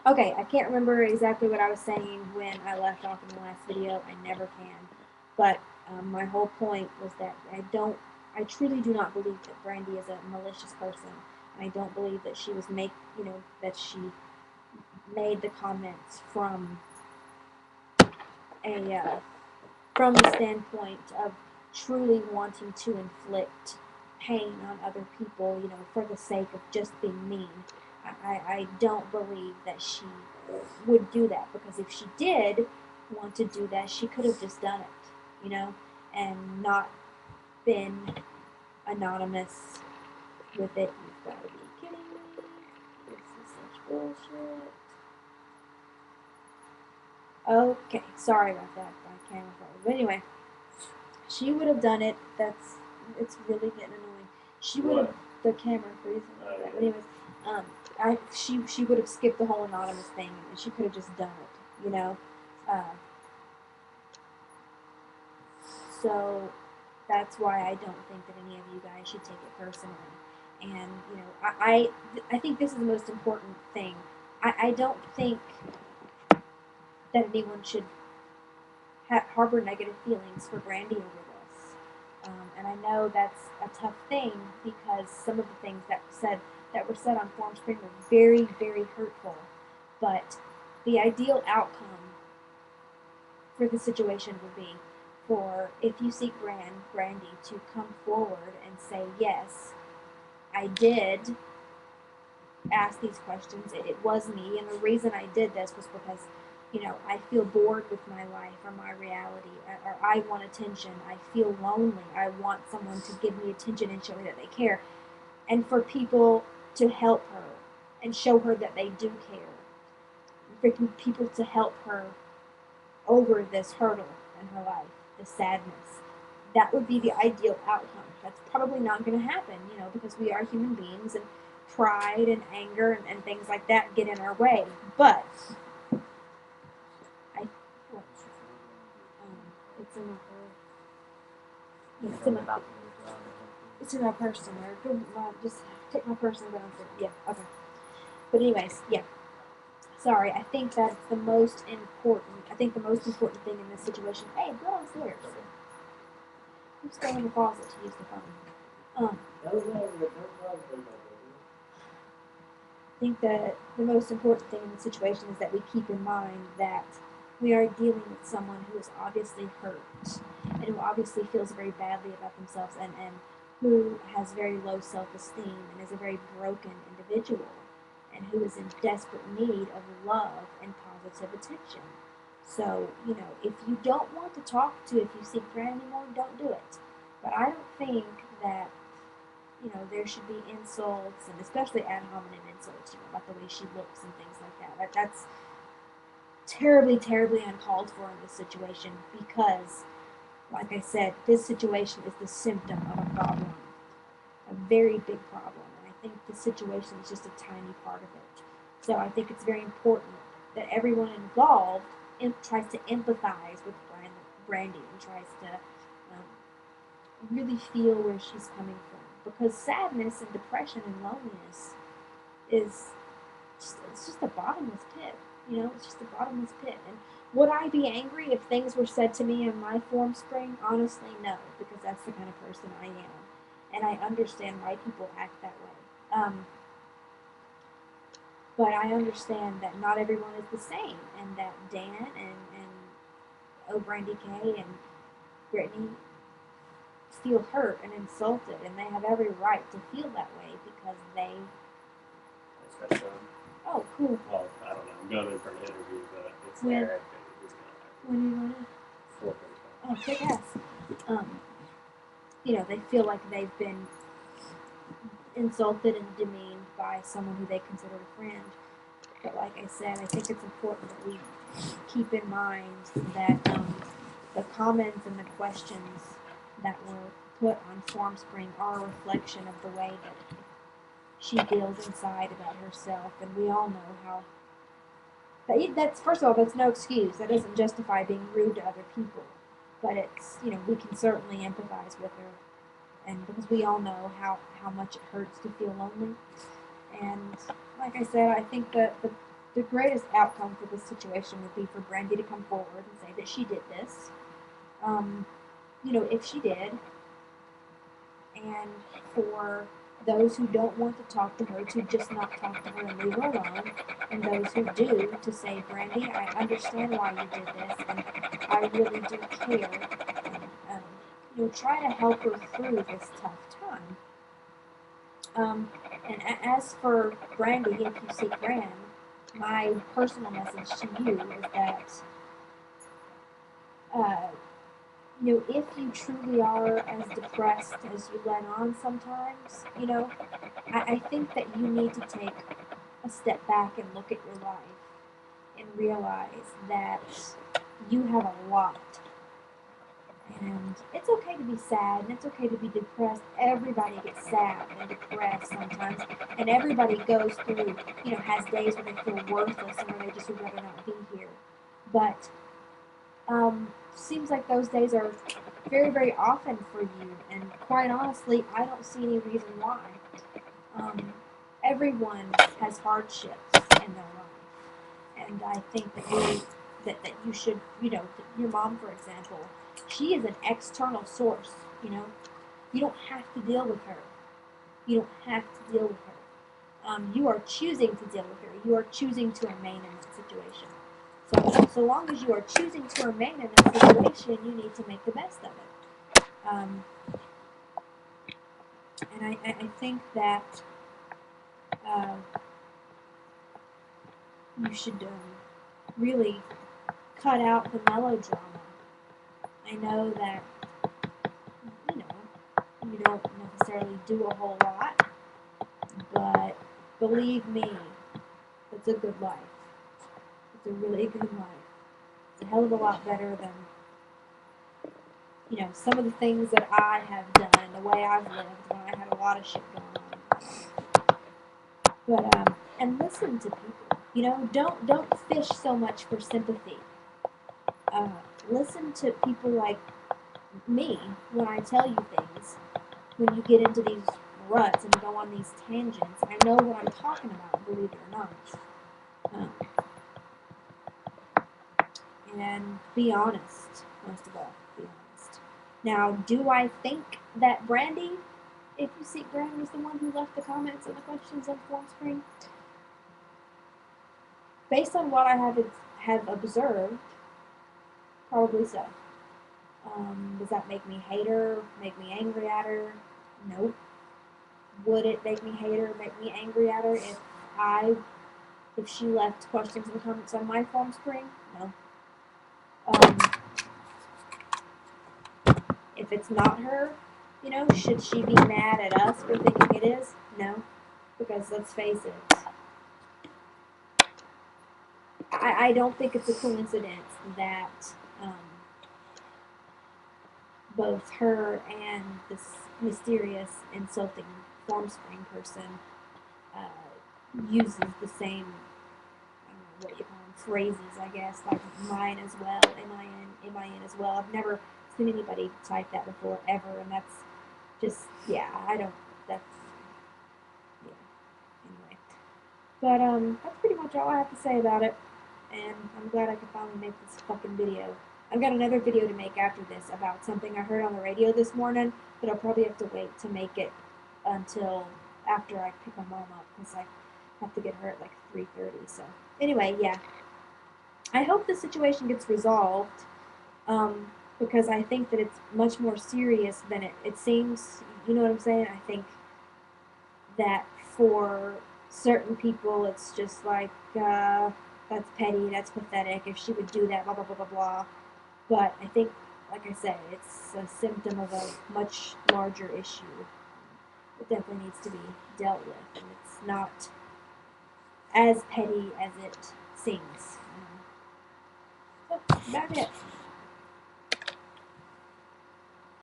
Okay, I can't remember exactly what I was saying when I left off in the last video. I never can. But my whole point was that I truly do not believe that Brandy is a malicious person. And I don't believe that that she made the comments a, from the standpoint of truly wanting to inflict pain on other people, for the sake of just being mean. I don't believe that she would do that, because if she did want to do that, she could have just done it, and not been anonymous with it. You've got to be kidding me. This is such bullshit. Okay, sorry about that. My camera froze. But anyway, she would have done it. It's really getting annoying. She would have the camera freezing like that. But anyways, she would have skipped the whole anonymous thing, and she could have just done it. Uh, so that's why I don't think that any of you guys should take it personally. And I think this is the most important thing. I don't think that anyone should harbor negative feelings for Brandy over this. And I know that's a tough thing, because some of the things that were said on Forum Spring were very, very hurtful. But the ideal outcome for the situation would be for, if you seek Brandy to come forward and say, yes, I did ask these questions. It was me, and the reason I did this was because, I feel bored with my life or my reality, or I want attention. I feel lonely. I want someone to give me attention and show me that they care, and for people to help her and show her that they do care. For people to help her over this hurdle in her life, the sadness. That would be the ideal outcome. That's probably not going to happen, because we are human beings, and pride and anger and things like that get in our way. But I, what, it's in it's in my, it's in my purse somewhere. Just take my purse and go downstairs. Yeah, okay. But anyways, yeah. Sorry, I think that's the most important. I think the most important thing in this situation. Hey, go downstairs. Who's going in the closet to use the phone? I think that the most important thing in the situation is that we keep in mind that we are dealing with someone who is obviously hurt, and who obviously feels very badly about themselves, and who has very low self-esteem, and is a very broken individual, and who is in desperate need of love and positive attention. So, if you don't want to talk to, if you seek friend anymore, don't do it. But I don't think that there should be insults, and especially ad hominem insults, about the way she looks and things like that. That's terribly, terribly uncalled for in this situation, because, like I said, this situation is the symptom of a problem, a very big problem. And I think the situation is just a tiny part of it. So I think it's very important that everyone involved tries to empathize with Brandy, and tries to really feel where she's coming from, because sadness and depression and loneliness is it's just a bottomless pit. It's just a bottomless pit. And would I be angry if things were said to me in my form spring? Honestly, no, because that's the kind of person I am, and I understand why people act that way. But I understand that not everyone is the same, and that Dan and Brandy K and Brittany feel hurt and insulted, and they have every right to feel that way, because they. Oh, cool. Well, I don't know. I'm going in for an interview, but it's when, there. When are you going to? Oh, kick ass. They feel like they've been insulted and demeaned by someone who they considered a friend. But like I said, I think it's important that we keep in mind that the comments and the questions that were put on Form Spring are a reflection of the way that she feels inside about herself, and we all know how. That's first of all, that's no excuse. That doesn't justify being rude to other people, but it's we can certainly empathize with her, and because we all know how much it hurts to feel lonely. And like I said, I think that the greatest outcome for this situation would be for Brandy to come forward and say that she did this. Um, if she did, and for those who don't want to talk to her to just not talk to her and leave her alone, and those who do to say, Brandy, I understand why you did this, and I really do care, and try to help her through this tough time. And as for Brandy, if you see Gran, my personal message to you is that uh, if you truly are as depressed as you let on sometimes, I think that you need to take a step back and look at your life and realize that you have a lot. And it's okay to be sad and it's okay to be depressed. Everybody gets sad and depressed sometimes. And everybody goes through, has days where they feel worthless and where they just would rather not be here. But seems like those days are very, very often for you. And quite honestly, I don't see any reason why. Everyone has hardships in their life, and I think that you should, your mom, for example, she is an external source. You don't have to deal with her. You don't have to deal with her. You are choosing to deal with her. You are choosing to remain in that situation. So long as you are choosing to remain in that situation, you need to make the best of it. And I think that uh, you should really cut out the melodrama. I know that you know you don't necessarily do a whole lot, but believe me, it's a good life. It's a really good life. It's a hell of a lot better than some of the things that I have done, the way I've lived when I had a lot of shit going on. But and listen to people. Don't fish so much for sympathy. Uh, Listen to people like me when I tell you things. When you get into these ruts and go on these tangents, I know what I'm talking about, believe it or not. Um, and be honest, most of all, be honest. Now, do I think that Brandy, if you see Brandy, was the one who left the comments and the questions on the screen? Based on what I have observed, probably so. Does that make me hate her? Make me angry at her? Nope. Would it make me hate her? Make me angry at her if she left questions and comments on my phone screen? No. Um, if it's not her, should she be mad at us for thinking it is? No. Because let's face it, I don't think it's a coincidence that both her and this mysterious, insulting Formspring person uses the same, I don't know what you call them, phrases, I guess, like mine as well, M-I-N as well. I've never seen anybody type that before, ever, and that's just, yeah, I don't, that's, yeah, anyway. But that's pretty much all I have to say about it, and I'm glad I could finally make this fucking video. I've got another video to make after this about something I heard on the radio this morning, but I'll probably have to wait to make it until after I pick my mom up, because I have to get her at like 3:30. So anyway, yeah, I hope the situation gets resolved, because I think that it's much more serious than it seems. You know what I'm saying? I think that for certain people, it's just like, that's petty, that's pathetic, if she would do that, blah, blah, blah, blah, blah. But I think, like I said, it's a symptom of a much larger issue. It definitely needs to be dealt with, and it's not as petty as it seems. So, that's about it.